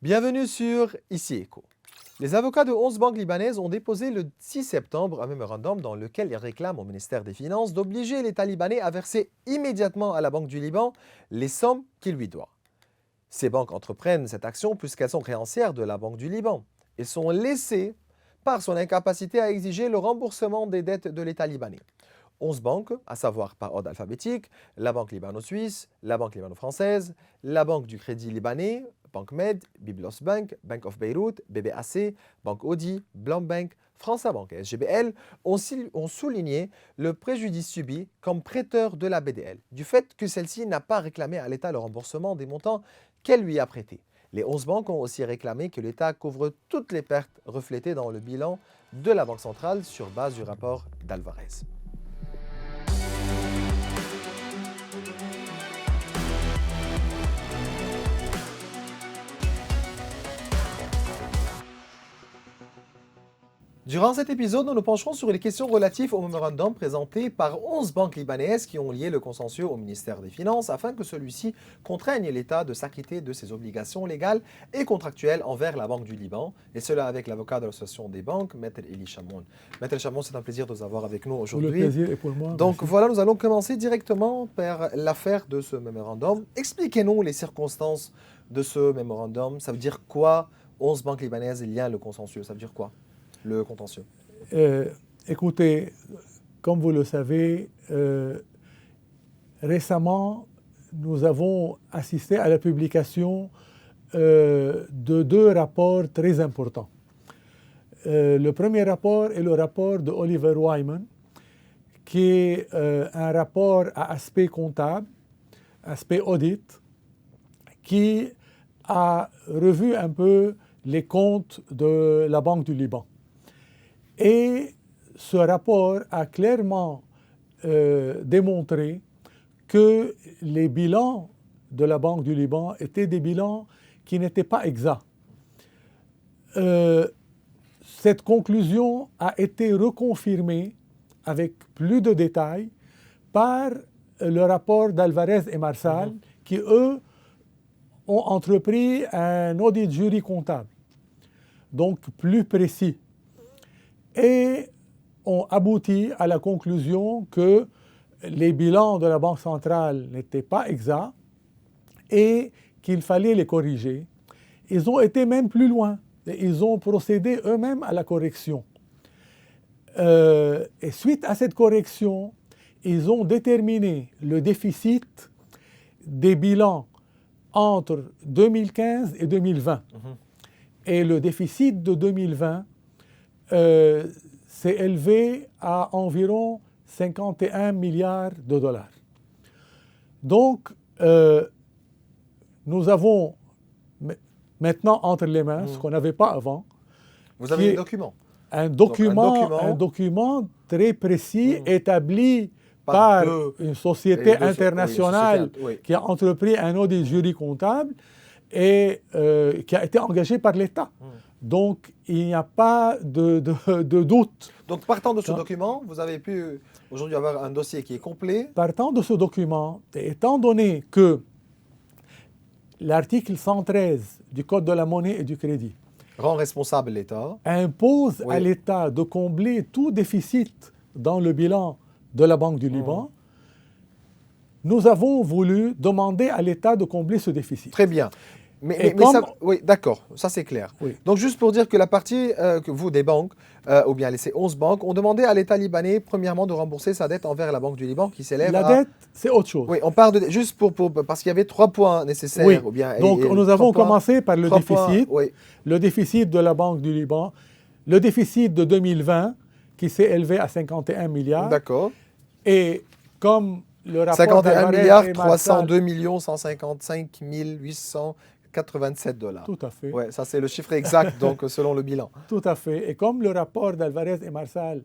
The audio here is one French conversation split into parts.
Bienvenue sur Ici Éco. Les avocats de 11 banques libanaises ont déposé le 6 septembre un mémorandum dans lequel ils réclament au ministère des Finances d'obliger l'État libanais à verser immédiatement à la Banque du Liban les sommes qu'il lui doit. Ces banques entreprennent cette action puisqu'elles sont créancières de la Banque du Liban et sont lésées par son incapacité à exiger le remboursement des dettes de l'État libanais. 11 banques, à savoir par ordre alphabétique, la Banque libano-suisse, la Banque libano-française, la Banque du Crédit libanais, Banque Med, Biblos Bank, Bank of Beirut, BBAC, Banque Audi, Blanc Bank, França Bank et SGBL ont souligné le préjudice subi comme prêteur de la BDL, du fait que celle-ci n'a pas réclamé à l'État le remboursement des montants qu'elle lui a prêtés. Les 11 banques ont aussi réclamé que l'État couvre toutes les pertes reflétées dans le bilan de la Banque centrale sur base du rapport d'Alvarez. Durant cet épisode, nous nous pencherons sur les questions relatives au mémorandum présenté par 11 banques libanaises qui ont lié le consensus au ministère des Finances afin que celui-ci contraigne l'État de s'acquitter de ses obligations légales et contractuelles envers la Banque du Liban, et cela avec l'avocat de l'association des banques, Maître Eli Chamoun. Maître Chamoun, c'est un plaisir de vous avoir avec nous aujourd'hui. Le plaisir est pour moi. Donc merci. voilà, nous allons commencer directement par l'affaire de ce mémorandum. Expliquez-nous les circonstances de ce mémorandum. Ça veut dire quoi, 11 banques libanaises liant le consensus? Ça veut dire quoi, le contentieux? Écoutez, comme vous le savez, récemment, nous avons assisté à la publication de deux rapports très importants. Le premier rapport est le rapport de Oliver Wyman, qui est un rapport à aspect comptable, aspect audit, qui a revu un peu les comptes de la Banque du Liban. Et ce rapport a clairement démontré que les bilans de la Banque du Liban étaient des bilans qui n'étaient pas exacts. Cette conclusion a été reconfirmée avec plus de détails par le rapport d'Alvarez et Marsal, qui, eux, ont entrepris un audit jury comptable, donc plus précis, et ont abouti à la conclusion que les bilans de la Banque centrale n'étaient pas exacts et qu'il fallait les corriger. Ils ont été même plus loin. Ils ont procédé eux-mêmes à la correction. Et suite à cette correction, ils ont déterminé le déficit des bilans entre 2015 et 2020. Et le déficit de 2020 s'est élevé à environ 51 milliards de dollars. Donc, nous avons maintenant entre les mains ce qu'on n'avait pas avant. Vous avez des documents? Un document très précis établi par une société internationale qui a entrepris un audit jury comptable et qui a été engagé par l'État. Donc, il n'y a pas de doute. Donc, partant de ce document, vous avez pu aujourd'hui avoir un dossier qui est complet. Partant de ce document, étant donné que l'article 113 du Code de la monnaie et du crédit rend responsable l'État, impose à l'État de combler tout déficit dans le bilan de la Banque du Liban, nous avons voulu demander à l'État de combler ce déficit. Très bien. Mais oui, d'accord, ça c'est clair. Oui. Donc juste pour dire que la partie que vous, des banques, ou bien ces 11 banques, ont demandé à l'État libanais, premièrement, de rembourser sa dette envers la Banque du Liban qui s'élève à... La dette, c'est autre chose. Oui, on part de... Juste parce qu'il y avait 3 points nécessaires. Oui. Ou bien, donc nous avons commencé par le déficit. Le déficit de la Banque du Liban, le déficit de 2020 qui s'est élevé à 51 milliards. D'accord. Et comme le rapport 51 milliards 302 155 887 $. Tout à fait. Ouais, ça c'est le chiffre exact donc selon le bilan. Tout à fait. Et comme le rapport d'Alvarez et Marsal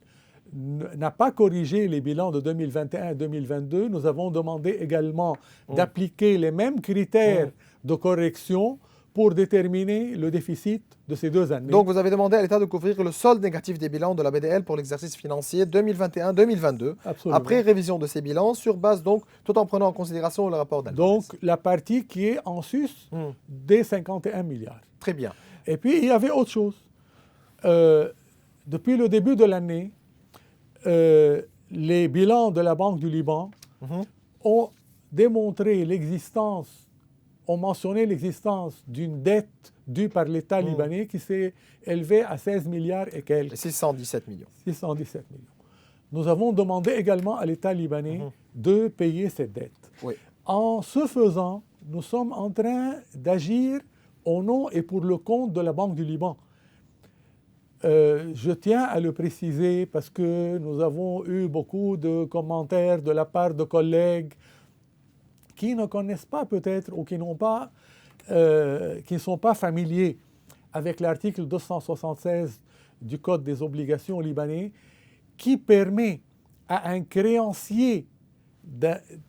n'a pas corrigé les bilans de 2021 et 2022, nous avons demandé également d'appliquer les mêmes critères de correction pour déterminer le déficit de ces 2 années. Donc, vous avez demandé à l'État de couvrir le solde négatif des bilans de la BDL pour l'exercice financier 2021-2022, Absolument. après révision de ces bilans, sur base, donc, tout en prenant en considération le rapport d'Alvarez. Donc, la partie qui est en sus des 51 milliards. Très bien. Et puis, il y avait autre chose. Depuis le début de l'année, les bilans de la Banque du Liban ont démontré ont mentionné l'existence d'une dette due par l'État libanais qui s'est élevée à 16 milliards et quelques. 617 millions. 617 millions. Nous avons demandé également à l'État libanais de payer cette dette. Oui. En ce faisant, nous sommes en train d'agir au nom et pour le compte de la Banque du Liban. Je tiens à le préciser parce que nous avons eu beaucoup de commentaires de la part de collègues qui ne connaissent pas peut-être ou qui ne sont pas familiers avec l'article 276 du Code des obligations libanais qui permet à un créancier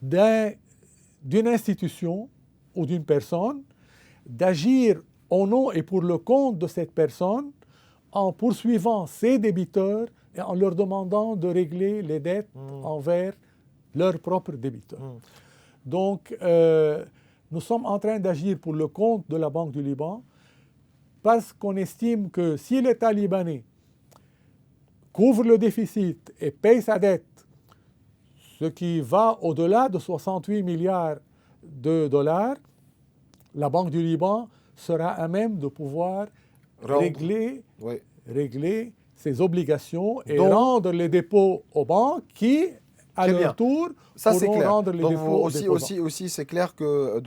d'une institution ou d'une personne d'agir au nom et pour le compte de cette personne en poursuivant ses débiteurs et en leur demandant de régler les dettes envers leurs propres débiteurs. Donc, nous sommes en train d'agir pour le compte de la Banque du Liban parce qu'on estime que si l'État libanais couvre le déficit et paye sa dette, ce qui va au-delà de 68 milliards de dollars, la Banque du Liban sera à même de pouvoir régler ses obligations et rendre les dépôts aux banques qui, à leur tour, pourront rendre les dépôts aux déposants. Aussi, c'est clair que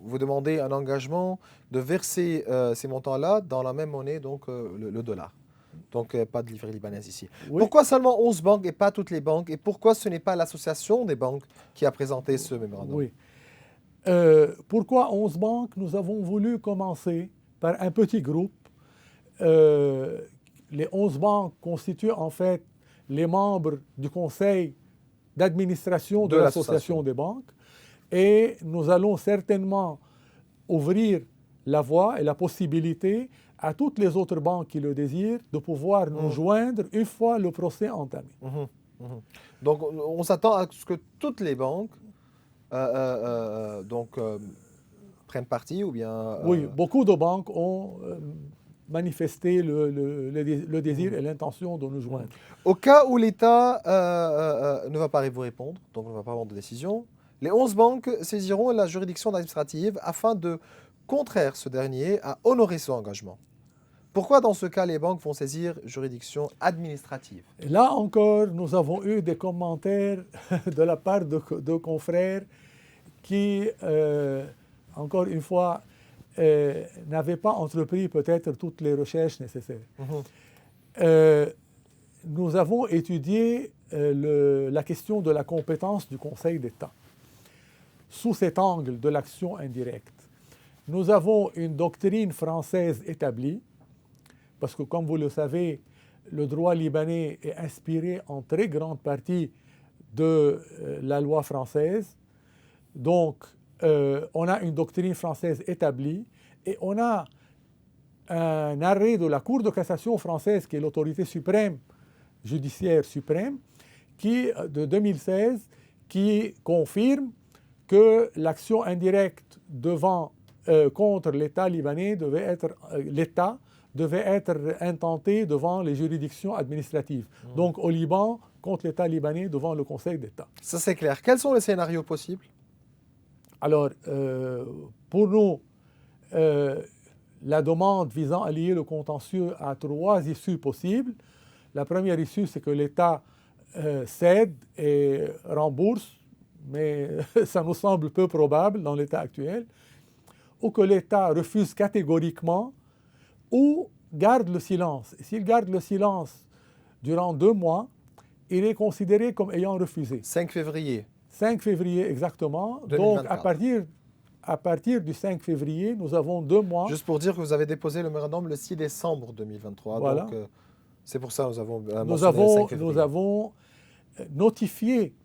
vous demandez un engagement de verser ces montants-là dans la même monnaie, donc le dollar. Donc, pas de livret libanais ici. Oui. Pourquoi seulement 11 banques et pas toutes les banques? Et pourquoi ce n'est pas l'association des banques qui a présenté ce mémorandum? Oui. Pourquoi 11 banques? Nous avons voulu commencer par un petit groupe. Les 11 banques constituent en fait les membres du conseil d'administration de l'association des banques. Et nous allons certainement ouvrir la voie et la possibilité à toutes les autres banques qui le désirent de pouvoir nous joindre une fois le procès entamé. Donc, on s'attend à ce que toutes les banques prennent parti ou bien... Oui, beaucoup de banques ont manifesté le désir et l'intention de nous joindre. Au cas où l'État ne va pas vous répondre, donc ne va pas prendre de décision, les 11 banques saisiront la juridiction administrative afin de contraire ce dernier à honorer son engagement. Pourquoi, dans ce cas, les banques vont saisir juridiction administrative? Et là encore, nous avons eu des commentaires de la part de confrères qui, encore une fois, n'avaient pas entrepris peut-être toutes les recherches nécessaires. Nous avons étudié la question de la compétence du Conseil d'État sous cet angle de l'action indirecte. Nous avons une doctrine française établie, parce que, comme vous le savez, le droit libanais est inspiré en très grande partie de la loi française. Donc, on a une doctrine française établie et on a un arrêt de la Cour de cassation française, qui est l'autorité suprême, judiciaire suprême, de 2016, qui confirme que l'action indirecte contre l'État libanais devait être intentée devant les juridictions administratives. Donc au Liban, contre l'État libanais, devant le Conseil d'État. Ça, c'est clair. Quels sont les scénarios possibles? Alors, pour nous, la demande visant à lier le contentieux a 3 issues possibles. La première issue, c'est que l'État cède et rembourse, mais ça nous semble peu probable dans l'état actuel, ou que l'État refuse catégoriquement ou garde le silence. Et s'il garde le silence durant 2 mois, il est considéré comme ayant refusé. 5 février. 5 février exactement. 2024. Donc à partir du 5 février, nous avons 2 mois. Juste pour dire que vous avez déposé le mémorandum le 6 décembre 2023. Voilà. Donc c'est pour ça que nous avons notifié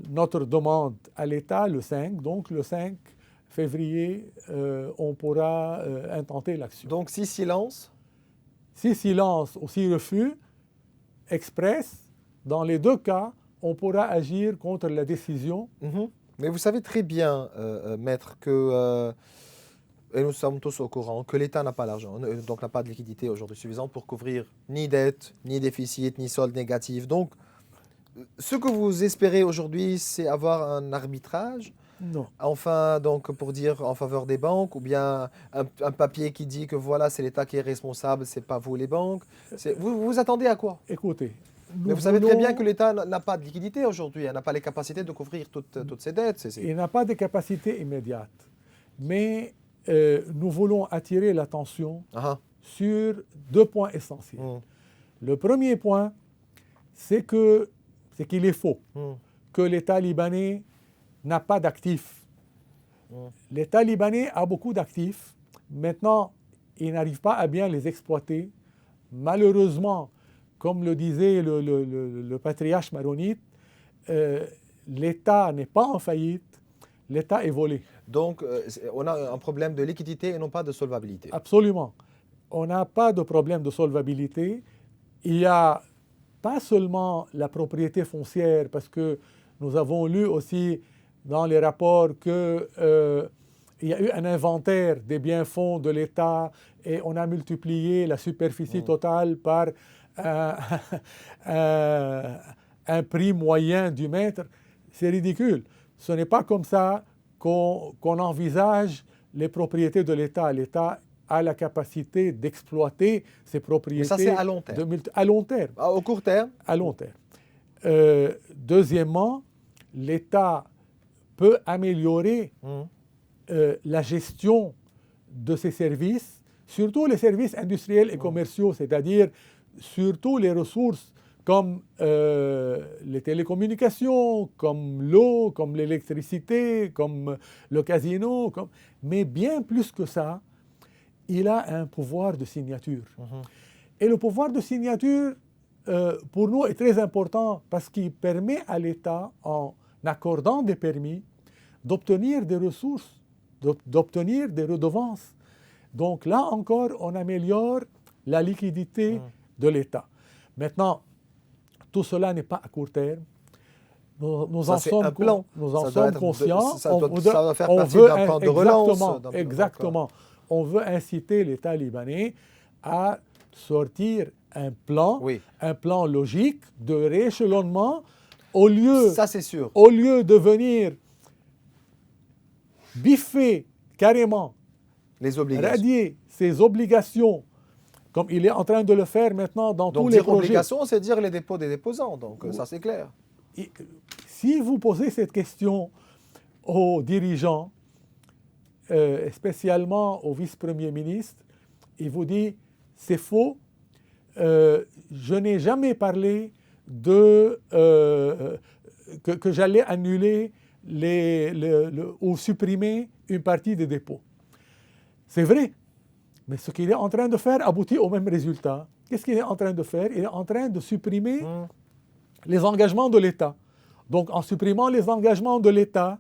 notre demande à l'État le 5. Donc le 5 février, on pourra intenter l'action. Donc, si silence, Si silence ou si refus express, dans les deux cas, on pourra agir contre la décision. mais vous savez très bien, maître, que, et nous sommes tous au courant, que l'État n'a pas l'argent, donc n'a pas de liquidité aujourd'hui suffisante pour couvrir ni dette, ni déficit, ni solde négatif. Donc, ce que vous espérez aujourd'hui, c'est avoir un arbitrage, Non. enfin, donc pour dire en faveur des banques, ou bien un papier qui dit que voilà, c'est l'État qui est responsable, c'est pas vous les banques. Vous vous attendez à quoi? Écoutez, Mais vous savez très bien que l'État n'a pas de liquidité aujourd'hui, elle n'a pas les capacités de couvrir toutes ses dettes. il n'a pas de capacité immédiate. Mais nous voulons attirer l'attention Ah, sur deux points essentiels. hum, Le premier point, c'est qu'il est faux hum, que l'État libanais n'a pas d'actifs. hum. L'État libanais a beaucoup d'actifs. Maintenant, il n'arrive pas à bien les exploiter. Malheureusement, comme le disait le patriarche maronite, l'État n'est pas en faillite, l'État est volé. Donc, on a un problème de liquidité et non pas de solvabilité. Absolument. On n'a pas de problème de solvabilité. Il y a pas seulement la propriété foncière, parce que nous avons lu aussi dans les rapports qu'il y a eu un inventaire des biens-fonds de l'État et on a multiplié la superficie totale par un prix moyen du mètre. C'est ridicule. Ce n'est pas comme ça qu'on envisage les propriétés de l'État. L'État a la capacité d'exploiter ses propriétés. Mais ça, c'est à long terme. À long terme. Au court terme? À long terme. Deuxièmement, l'État peut améliorer la gestion de ses services, surtout les services industriels et commerciaux, c'est-à-dire surtout les ressources comme les télécommunications, comme l'eau, comme l'électricité, comme le casino. Mais bien plus que ça, il a un pouvoir de signature. Et le pouvoir de signature, pour nous, est très important parce qu'il permet à l'État, en accordant des permis, d'obtenir des ressources, d'obtenir des redevances. Donc là encore, on améliore la liquidité de l'État. Maintenant, tout cela n'est pas à court terme. Nous en sommes conscients. Ça doit faire partie d'un plan de relance. Exactement. On veut inciter l'État libanais à sortir un plan logique de rééchelonnement au lieu de venir biffer carrément, radier ses obligations, comme il est en train de le faire maintenant dans tous les projets. Donc dire obligations, c'est dire les dépôts des déposants, donc ça c'est clair. Si vous posez cette question aux dirigeants, spécialement au vice-premier ministre, il vous dit « c'est faux, je n'ai jamais parlé que j'allais annuler ou supprimer une partie des dépôts. » C'est vrai, mais ce qu'il est en train de faire aboutit au même résultat. Qu'est-ce qu'il est en train de faire? Il est en train de supprimer les engagements de l'État. Donc, en supprimant les engagements de l'État,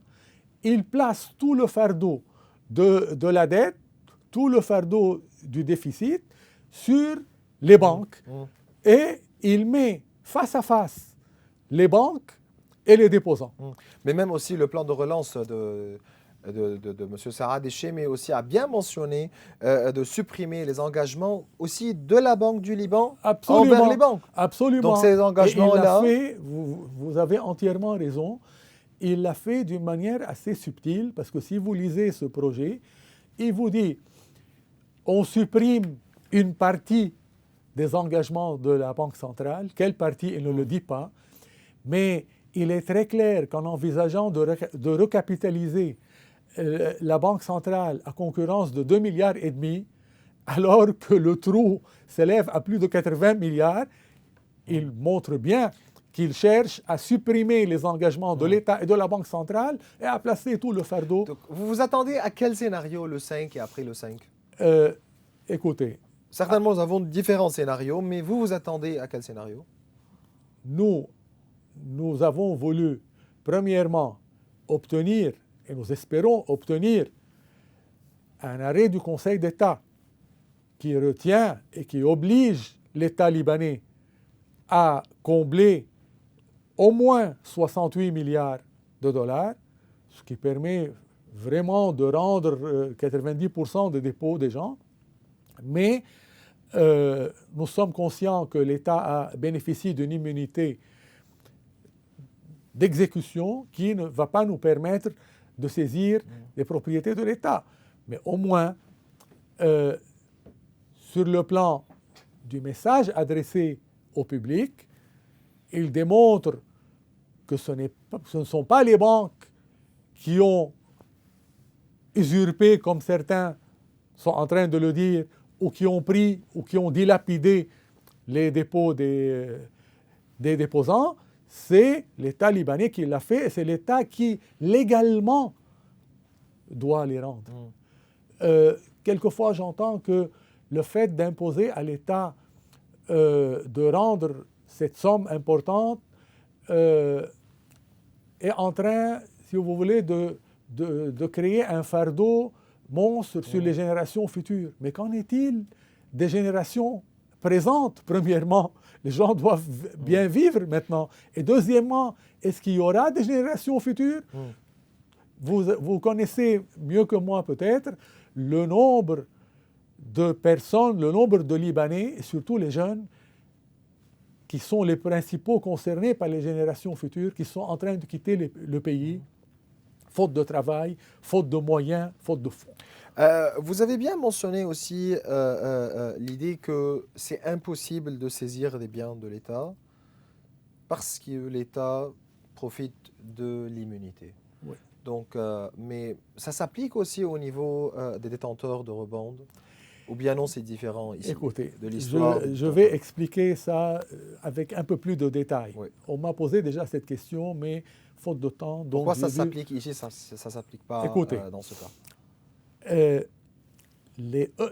il place tout le fardeau de la dette, tout le fardeau du déficit sur les banques. Et il met face à face les banques et les déposants. Mais même aussi le plan de relance de M. Sarah Déché, mais aussi a bien mentionné de supprimer les engagements aussi de la Banque du Liban envers les banques. Absolument. Donc ces engagements-là... Vous avez entièrement raison. Il l'a fait d'une manière assez subtile, parce que si vous lisez ce projet, il vous dit on supprime une partie des engagements de la Banque centrale. Quelle partie, il ne le dit pas. Mais il est très clair qu'en envisageant de recapitaliser la Banque centrale à concurrence de 2,5 milliards, alors que le trou s'élève à plus de 80 milliards, il montre bien qu'il cherche à supprimer les engagements de l'État et de la Banque centrale et à placer tout le fardeau. Donc, vous vous attendez à quel scénario le 5 et après le 5 Écoutez. Certainement, nous avons différents scénarios, mais vous vous attendez à quel scénario? Nous avons voulu, premièrement, obtenir, et nous espérons obtenir, un arrêt du Conseil d'État qui retient et qui oblige l'État libanais à combler au moins 68 milliards de dollars, ce qui permet vraiment de rendre 90% des dépôts des gens. Mais nous sommes conscients que l'État bénéficie d'une immunité d'exécution qui ne va pas nous permettre de saisir les propriétés de l'État. Mais au moins, sur le plan du message adressé au public, il démontre que ce ne sont pas les banques qui ont usurpé, comme certains sont en train de le dire, ou qui ont pris ou qui ont dilapidé les dépôts des déposants, c'est l'État libanais qui l'a fait et c'est l'État qui, légalement, doit les rendre. Quelquefois, j'entends que le fait d'imposer à l'État de rendre cette somme importante est en train, si vous voulez, de créer un fardeau monstre sur les générations futures. Mais qu'en est-il des générations présentes, premièrement? Les gens doivent bien vivre maintenant. Et deuxièmement, est-ce qu'il y aura des générations futures? Vous connaissez mieux que moi peut-être le nombre de personnes, le nombre de Libanais, et surtout les jeunes, qui sont les principaux concernés par les générations futures, qui sont en train de quitter le pays, faute de travail, faute de moyens, faute de fonds. Vous avez bien mentionné aussi l'idée que c'est impossible de saisir des biens de l'État parce que l'État profite de l'immunité. Oui. Donc, mais ça s'applique aussi au niveau des détenteurs de rebond, ou bien non, c'est différent ici? Écoutez, de l'histoire. je vais expliquer ça avec un peu plus de détails. Oui. On m'a posé déjà cette question, mais faute de temps. Donc Pourquoi ça s'applique ici, ça ne s'applique pas dans ce cas?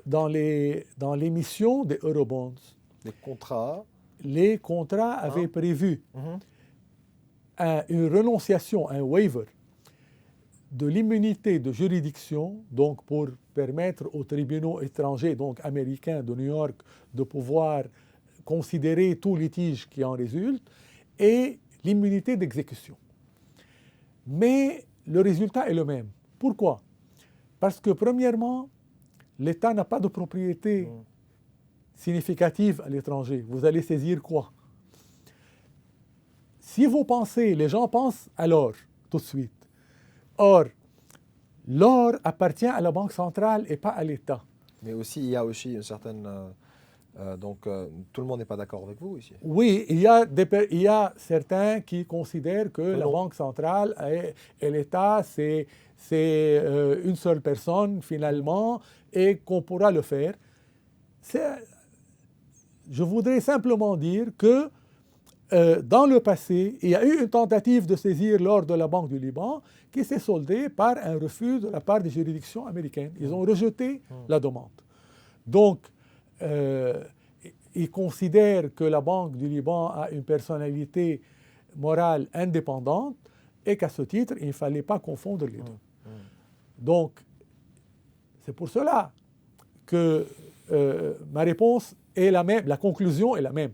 Dans l'émission des Eurobonds, les contrats avaient prévu une renonciation, un waiver de l'immunité de juridiction, donc pour permettre aux tribunaux étrangers, donc américains de New York, de pouvoir considérer tout litige qui en résulte, et l'immunité d'exécution. Mais le résultat est le même. Pourquoi? Parce que, premièrement, l'État n'a pas de propriété significative à l'étranger. Vous allez saisir quoi? Si vous pensez, les gens pensent à l'or, tout de suite. Or, l'or appartient à la Banque centrale et pas à l'État. Mais aussi, il y a aussi une certaine... tout le monde n'est pas d'accord avec vous ici. Oui, il y a certains qui considèrent que la Banque centrale et l'État, c'est une seule personne finalement et qu'on pourra le faire. Je voudrais simplement dire que dans le passé, il y a eu une tentative de saisir l'or de la Banque du Liban qui s'est soldée par un refus de la part des juridictions américaines. Ils ont rejeté la demande. Donc, ils considèrent que la Banque du Liban a une personnalité morale indépendante et qu'à ce titre, il ne fallait pas confondre les deux. Donc, c'est pour cela que ma réponse est la même, la conclusion est la même.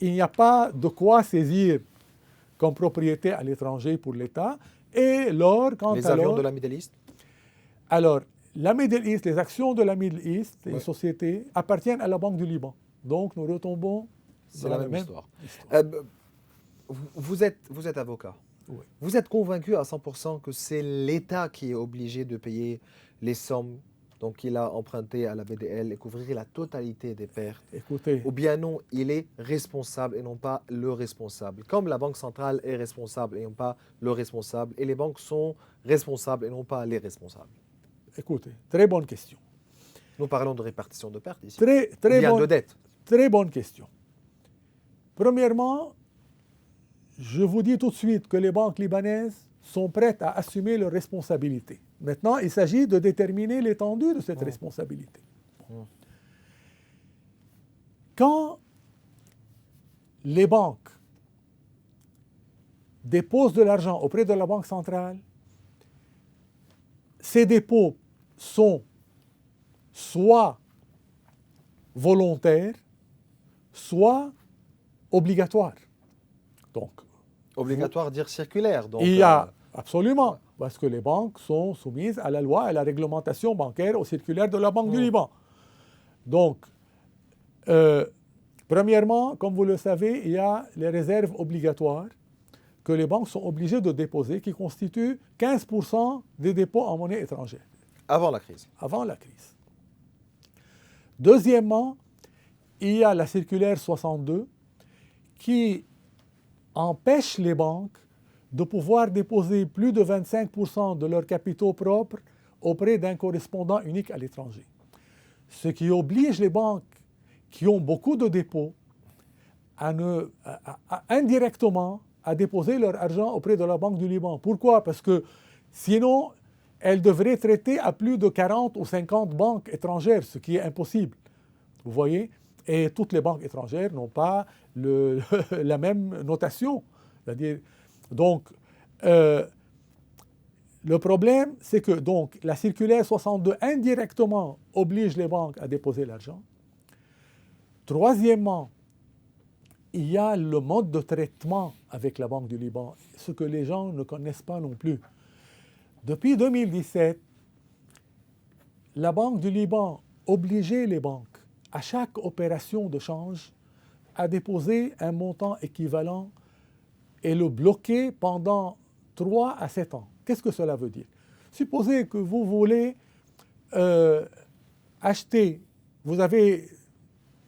Il n'y a pas de quoi saisir comme propriété à l'étranger pour l'État. Et l'or, quant à les avions de la Middle East? Alors, la Middle East, les actions de la Middle East, les sociétés, appartiennent à la Banque du Liban. Donc, nous retombons dans la même histoire. Vous êtes avocat. Oui. Vous êtes convaincu à 100% que c'est l'État qui est obligé de payer les sommes qu'il a empruntées à la BDL et couvrir la totalité des pertes? Écoutez, ou bien non, il est responsable et non pas le responsable. Comme la Banque centrale est responsable et non pas le responsable, et les banques sont responsables et non pas les responsables. Écoutez, très bonne question. Nous parlons de répartition de pertes ici. De dette. Très bonne question. Premièrement, je vous dis tout de suite que les banques libanaises sont prêtes à assumer leurs responsabilités. Maintenant, il s'agit de déterminer l'étendue de cette responsabilité. Quand les banques déposent de l'argent auprès de la Banque centrale, ces dépôts sont soit volontaire, soit obligatoire. Donc, Obligatoire, dire circulaire. Donc, il y a absolument, parce que les banques sont soumises à la loi et à la réglementation bancaire, au circulaire de la Banque du Liban. Donc, premièrement, comme vous le savez, il y a les réserves obligatoires que les banques sont obligées de déposer, qui constituent 15% des dépôts en monnaie étrangère. Avant la crise. Avant la crise. Deuxièmement, il y a la circulaire 62 qui empêche les banques de pouvoir déposer plus de 25% de leurs capitaux propres auprès d'un correspondant unique à l'étranger. Ce qui oblige les banques qui ont beaucoup de dépôts indirectement à déposer leur argent auprès de la Banque du Liban. Pourquoi? Parce que sinon, elles devraient traiter à plus de 40 ou 50 banques étrangères, ce qui est impossible. Vous voyez? Et toutes les banques étrangères n'ont pas la même notation. C'est-à-dire, donc, le problème, c'est que donc, la circulaire 62 indirectement oblige les banques à déposer l'argent. Troisièmement, il y a le mode de traitement avec la Banque du Liban, ce que les gens ne connaissent pas non plus. Depuis 2017, la Banque du Liban obligeait les banques, à chaque opération de change, à déposer un montant équivalent et le bloquer pendant 3 à 7 ans. Qu'est-ce que cela veut dire? Supposez que vous voulez acheter, vous avez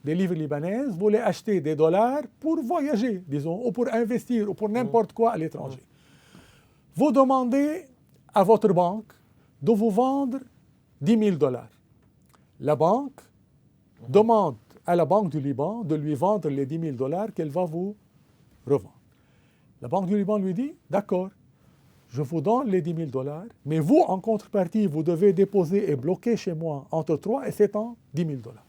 des livres libanaises, vous voulez acheter des dollars pour voyager, disons, ou pour investir, ou pour n'importe quoi à l'étranger. Vous demandez à votre banque de vous vendre 10 000 dollars. La banque demande à la Banque du Liban de lui vendre les 10 000 dollars qu'elle va vous revendre. La Banque du Liban lui dit, d'accord, je vous donne les 10 000 dollars, mais vous, en contrepartie, vous devez déposer et bloquer chez moi entre 3 et 7 ans 10 000 dollars.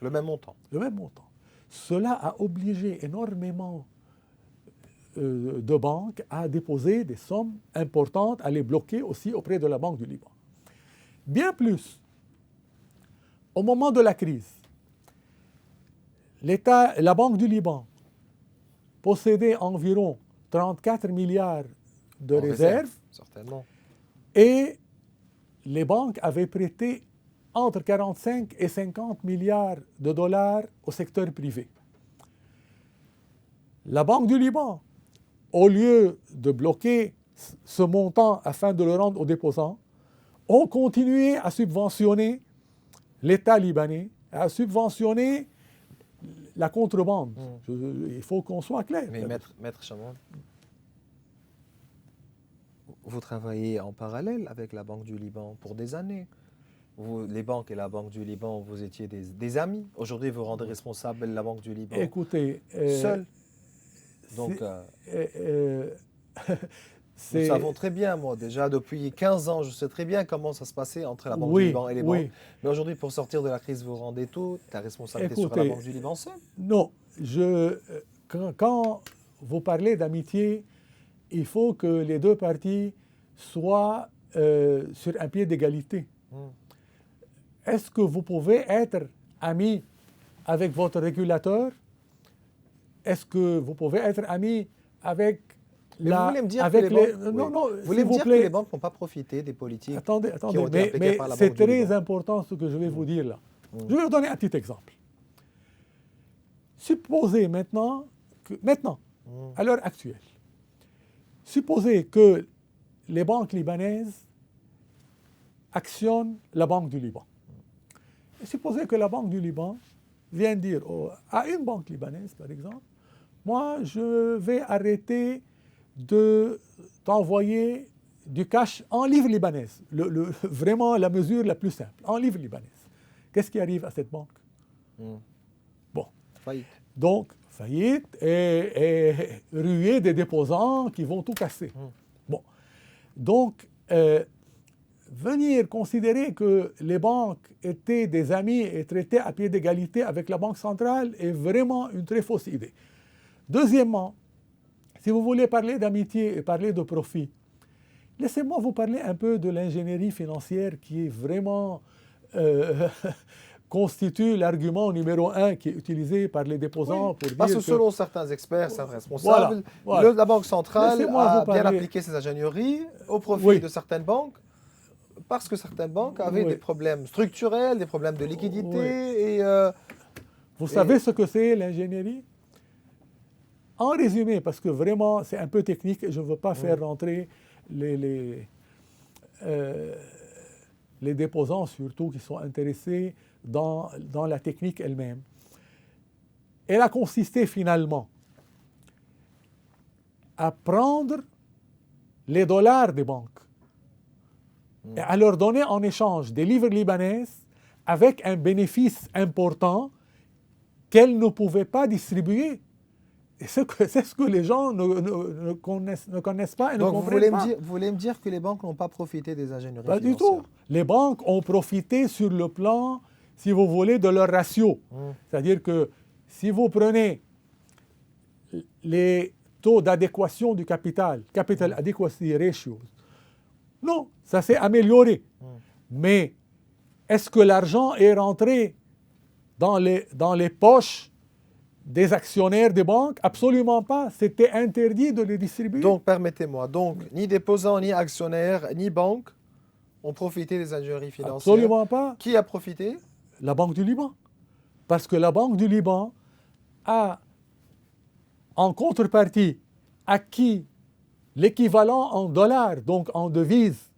Le même montant. Le même montant. Cela a obligé énormément de banques à déposer des sommes importantes, à les bloquer aussi auprès de la Banque du Liban. Bien plus, au moment de la crise, la Banque du Liban possédait environ 34 milliards de réserves, certainement. Et les banques avaient prêté entre 45 et 50 milliards de dollars au secteur privé. La Banque du Liban, au lieu de bloquer ce montant afin de le rendre aux déposants, ont continué à subventionner l'État libanais, à subventionner la contrebande. Il faut qu'on soit clair. Mais Maître Chamon, vous travaillez en parallèle avec la Banque du Liban pour des années. Les banques et la Banque du Liban, vous étiez des amis. Aujourd'hui, vous rendez responsable la Banque du Liban Écoutez, seul. Donc, nous savons très bien, moi, déjà depuis 15 ans, je sais très bien comment ça se passait entre la Banque du Liban et les banques. Mais aujourd'hui, pour sortir de la crise, vous rendez tout. La responsabilité sur la Banque du Liban seule. Non, quand vous parlez d'amitié, il faut que les deux parties soient sur un pied d'égalité. Est-ce que vous pouvez être ami avec votre régulateur? Est-ce que vous pouvez être ami avec vous voulez me dire que les banques n'ont pas profité des politiques qui ont été appliquées par la Banque du Liban? C'est très important ce que je vais vous dire là. Je vais vous donner un petit exemple. Supposez maintenant, à l'heure actuelle, supposez que les banques libanaises actionnent la Banque du Liban. Et supposez que la Banque du Liban vient dire à une banque libanaise, par exemple, moi, je vais arrêter de t'envoyer du cash en livres libanaises. Vraiment la mesure la plus simple, en livres libanaises. Qu'est-ce qui arrive à cette banque? Bon. Faillite. Donc, faillite et ruée des déposants qui vont tout casser. Bon. Donc, venir considérer que les banques étaient des amis et traitaient à pied d'égalité avec la Banque centrale est vraiment une très fausse idée. Deuxièmement, si vous voulez parler d'amitié et parler de profit, laissez-moi vous parler un peu de l'ingénierie financière qui est vraiment euh, constitue l'argument numéro un qui est utilisé par les déposants pour Parce dire que selon certains experts, certains Voilà, responsables, voilà. la Banque centrale Laissez-moi a vous bien parler. appliqué ses ingénieries au profit Oui. de certaines banques, parce que certaines banques avaient Oui. des problèmes structurels, des problèmes de liquidité, Vous et savez ce que c'est l'ingénierie? En résumé, parce que vraiment c'est un peu technique et je ne veux pas faire rentrer les déposants surtout qui sont intéressés dans la technique elle-même. Elle a consisté finalement à prendre les dollars des banques et à leur donner en échange des livres libanaises avec un bénéfice important qu'elles ne pouvaient pas distribuer. Et c'est ce que les gens ne connaissent pas et donc ne comprennent pas. vous voulez me dire que les banques n'ont pas profité des ingénieries Pas du financières? tout. Les banques ont profité sur le plan, si vous voulez, de leur ratio. C'est-à-dire que si vous prenez les taux d'adéquation du capital adequacy ratios, non, ça s'est amélioré. Mais est-ce que l'argent est rentré dans les poches des actionnaires des banques? Absolument pas. C'était interdit de les distribuer. Donc, permettez-moi, ni déposants, ni actionnaires, ni banques ont profité des ingénieries financières. Absolument pas. Qui a profité? La Banque du Liban. Parce que la Banque du Liban a, en contrepartie, acquis l'équivalent en dollars, donc en devises,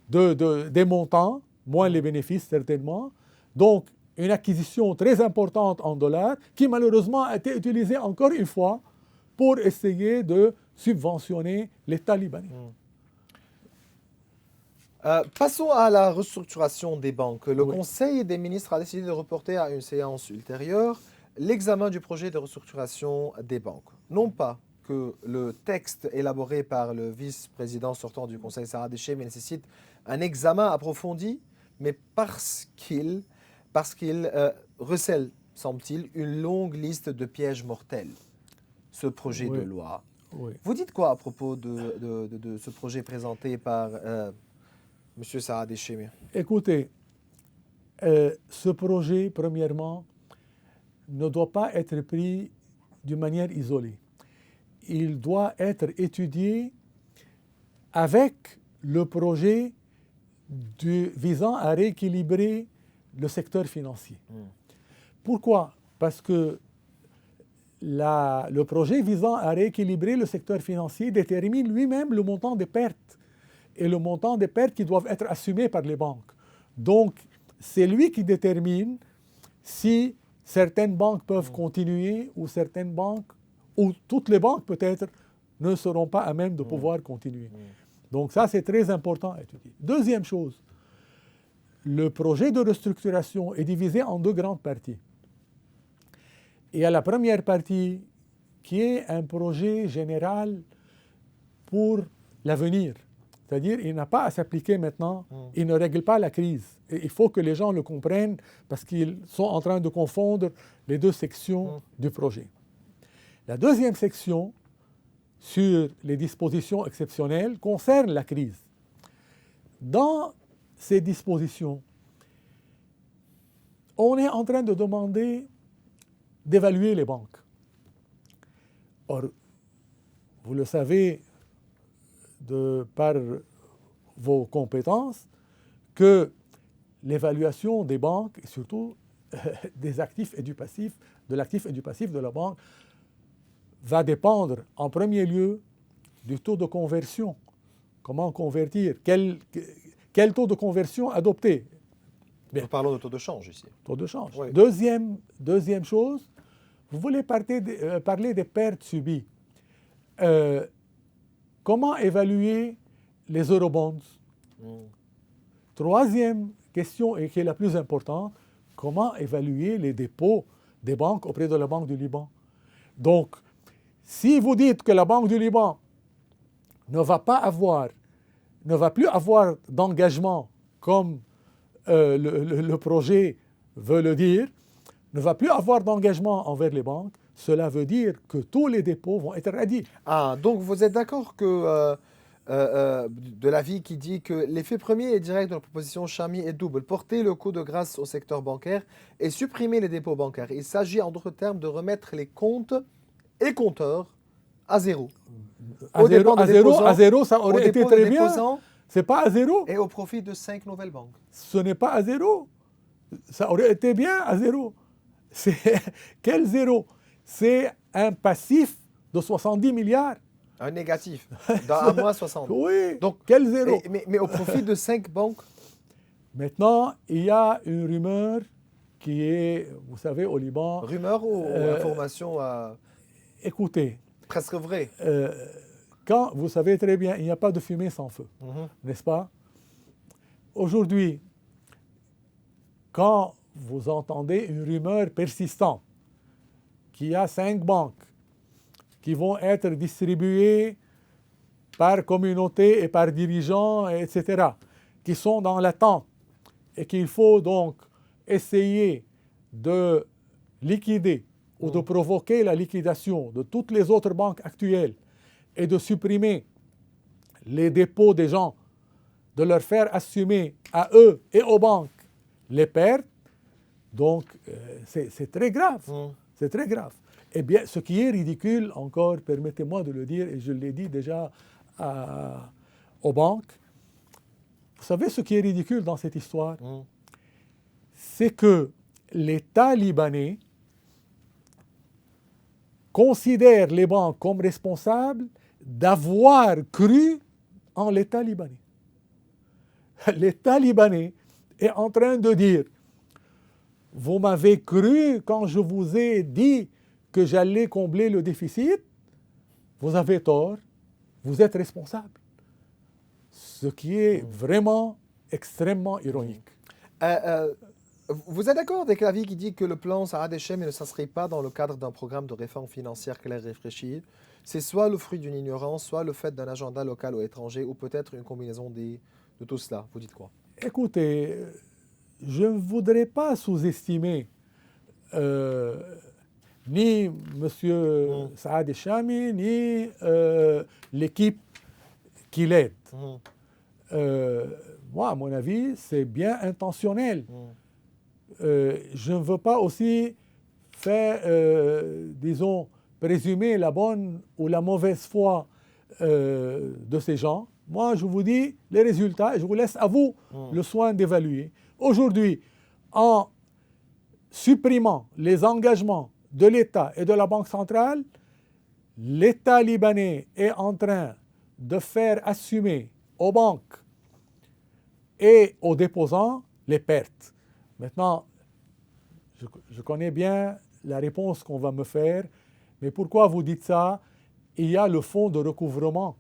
des montants, moins les bénéfices certainement. Donc, une acquisition très importante en dollars qui malheureusement a été utilisée encore une fois pour essayer de subventionner l'État libanais. Passons à la restructuration des banques. Le Oui. Conseil des ministres a décidé de reporter à une séance ultérieure l'examen du projet de restructuration des banques. Non pas que le texte élaboré par le vice-président sortant du Conseil Sarah Déchet nécessite un examen approfondi, mais parce qu'il recèle, semble-t-il, une longue liste de pièges mortels, ce projet de loi. Oui. Vous dites quoi à propos de ce projet présenté par M. Sarah Déchet? Écoutez, ce projet, premièrement, ne doit pas être pris d'une manière isolée. Il doit être étudié avec le projet visant à rééquilibrer le secteur financier. Pourquoi? Parce que le projet visant à rééquilibrer le secteur financier détermine lui-même le montant des pertes et le montant des pertes qui doivent être assumées par les banques. Donc, c'est lui qui détermine si certaines banques peuvent continuer ou certaines banques, ou toutes les banques peut-être, ne seront pas à même de pouvoir continuer. Donc ça, c'est très important à étudier. Deuxième chose, le projet de restructuration est divisé en deux grandes parties. Il y a la première partie qui est un projet général pour l'avenir. C'est-à-dire, il n'a pas à s'appliquer maintenant, il ne règle pas la crise. Et il faut que les gens le comprennent parce qu'ils sont en train de confondre les deux sections du projet. La deuxième section, sur les dispositions exceptionnelles, concerne la crise. Dans ces dispositions, on est en train de demander d'évaluer les banques. Or, vous le savez par vos compétences, que l'évaluation des banques, et surtout des actifs et du passif, de l'actif et du passif de la banque, va dépendre en premier lieu du taux de conversion. Comment convertir? Quel taux de conversion adopter? Bien. Nous parlons de taux de change ici. Taux de change. Oui. Deuxième chose, vous voulez parler des pertes subies. Comment évaluer les eurobonds? Troisième question, et qui est la plus importante, comment évaluer les dépôts des banques auprès de la Banque du Liban? Donc, si vous dites que la Banque du Liban ne va plus avoir d'engagement comme le projet veut le dire, ne va plus avoir d'engagement envers les banques, cela veut dire que tous les dépôts vont être radiés. Ah, donc vous êtes d'accord que de l'avis qui dit que l'effet premier et direct de la proposition Chamy est double. Porter le coût de grâce au secteur bancaire et supprimer les dépôts bancaires. Il s'agit en d'autres termes de remettre les comptes et compteurs à zéro. À zéro, ça Au aurait été dépôt des très bien. déposants C'est pas à zéro. et au profit de 5 nouvelles banques. Ce n'est pas à zéro. Ça aurait été bien à zéro. Quel zéro? C'est un passif de 70 milliards. Un négatif, dans un mois 60. Oui, Donc, quel zéro? mais au profit de 5 banques. Maintenant, il y a une rumeur qui est, vous savez, au Liban. Rumeur ou information Écoutez, presque vraie? quand vous savez très bien, il n'y a pas de fumée sans feu, n'est-ce pas? Aujourd'hui, quand vous entendez une rumeur persistante qu'il y a 5 banques qui vont être distribuées par communauté et par dirigeants, etc., qui sont dans l'attente et qu'il faut donc essayer de liquider ou de provoquer la liquidation de toutes les autres banques actuelles et de supprimer les dépôts des gens, de leur faire assumer à eux et aux banques les pertes, donc c'est très grave. C'est très grave. Eh bien, ce qui est ridicule encore, permettez-moi de le dire, et je l'ai dit déjà aux banques, vous savez ce qui est ridicule dans cette histoire? C'est que l'État libanais considère les banques comme responsables d'avoir cru en l'État libanais. L'État libanais est en train de dire « Vous m'avez cru quand je vous ai dit que j'allais combler le déficit, vous avez tort, vous êtes responsable. » Ce qui est vraiment extrêmement ironique. Vous êtes d'accord avec l'avis qui dit que le plan Saad Hichem ne s'inscrit pas dans le cadre d'un programme de réforme financière clair et réfléchi? C'est soit le fruit d'une ignorance, soit le fait d'un agenda local ou étranger, ou peut-être une combinaison de tout cela. Vous dites quoi? Écoutez, je ne voudrais pas sous-estimer ni M. Saad Hichem, ni l'équipe qui l'aide. Moi, à mon avis, c'est bien intentionnel. Je ne veux pas aussi faire, disons, présumer la bonne ou la mauvaise foi de ces gens. Moi, je vous dis les résultats et je vous laisse à vous le soin d'évaluer. Aujourd'hui, en supprimant les engagements de l'État et de la Banque centrale, l'État libanais est en train de faire assumer aux banques et aux déposants les pertes. Maintenant, je connais bien la réponse qu'on va me faire, mais pourquoi vous dites ça? Il y a le fonds de recouvrement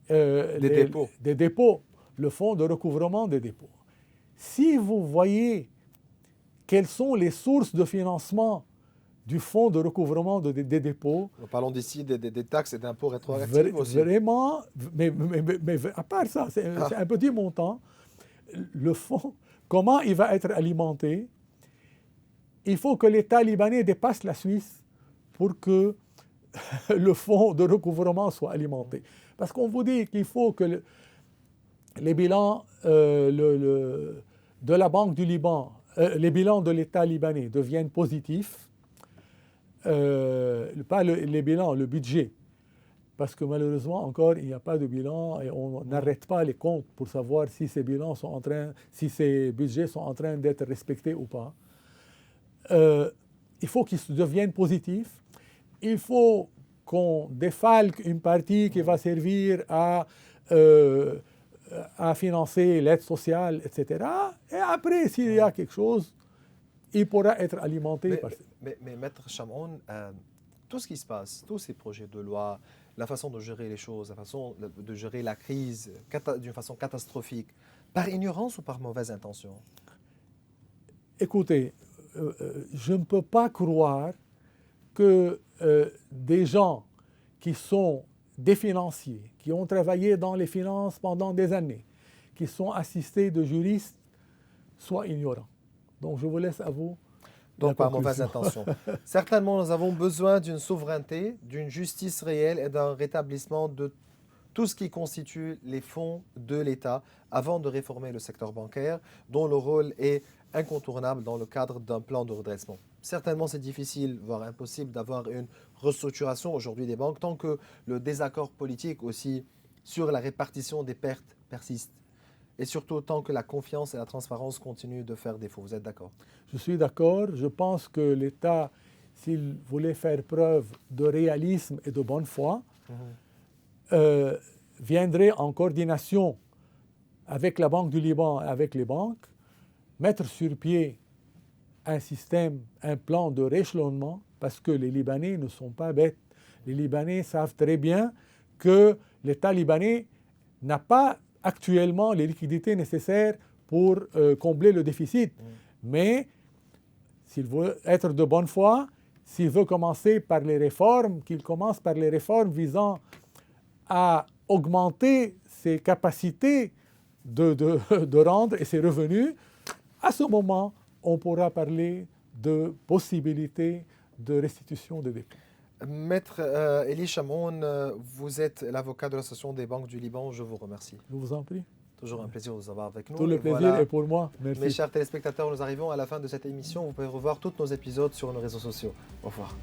des dépôts, le fonds de recouvrement des dépôts. Si vous voyez quelles sont les sources de financement du fonds de recouvrement des dépôts. Nous parlons d'ici des taxes et d'impôts rétroactifs aussi. Vraiment, mais à part ça, c'est un petit montant. Le fonds, comment il va être alimenté? Il faut que l'État libanais dépasse la Suisse pour que le fonds de recouvrement soit alimenté. Parce qu'on vous dit qu'il faut que les bilans de la Banque du Liban, les bilans de l'État libanais deviennent positifs. Pas les bilans, le budget. Parce que malheureusement, encore, il n'y a pas de bilan et on n'arrête pas les comptes pour savoir si ces bilans sont si ces budgets sont en train d'être respectés ou pas. Il faut qu'ils deviennent positifs. Il faut qu'on défalque une partie qui va servir à financer l'aide sociale, etc. Et après, s'il y a quelque chose, il pourra être alimenté par... Mais Maître Chamoun, tout ce qui se passe, tous ces projets de loi, la façon de gérer les choses, la façon de gérer la crise d'une façon catastrophique, par ignorance ou par mauvaise intention? Écoutez, je ne peux pas croire que des gens qui sont des financiers, qui ont travaillé dans les finances pendant des années, qui sont assistés de juristes, soient ignorants. Donc, je vous laisse à vous. Donc, par mauvaise intention. Certainement, nous avons besoin d'une souveraineté, d'une justice réelle et d'un rétablissement de tout ce qui constitue les fonds de l'État avant de réformer le secteur bancaire, dont le rôle est incontournable dans le cadre d'un plan de redressement. Certainement, c'est difficile, voire impossible, d'avoir une restructuration aujourd'hui des banques tant que le désaccord politique aussi sur la répartition des pertes persiste. Et surtout, tant que la confiance et la transparence continuent de faire défaut. Vous êtes d'accord? Je suis d'accord. Je pense que l'État, s'il voulait faire preuve de réalisme et de bonne foi, viendrait en coordination avec la Banque du Liban et avec les banques, mettre sur pied un système, un plan de rééchelonnement, parce que les Libanais ne sont pas bêtes. Les Libanais savent très bien que l'État libanais n'a pas actuellement les liquidités nécessaires pour combler le déficit. Mais s'il veut être de bonne foi, s'il veut commencer par les réformes, qu'il commence par les réformes visant à augmenter ses capacités de rendre et ses revenus, à ce moment, on pourra parler de possibilités de restitution des dépôts. Maître Elie Chamoun, vous êtes l'avocat de l'Association des banques du Liban. Je vous remercie. Je vous en prie. Toujours un plaisir de vous avoir avec nous. Tout le plaisir est pour moi. Merci. Mes chers téléspectateurs, nous arrivons à la fin de cette émission. Vous pouvez revoir tous nos épisodes sur nos réseaux sociaux. Au revoir.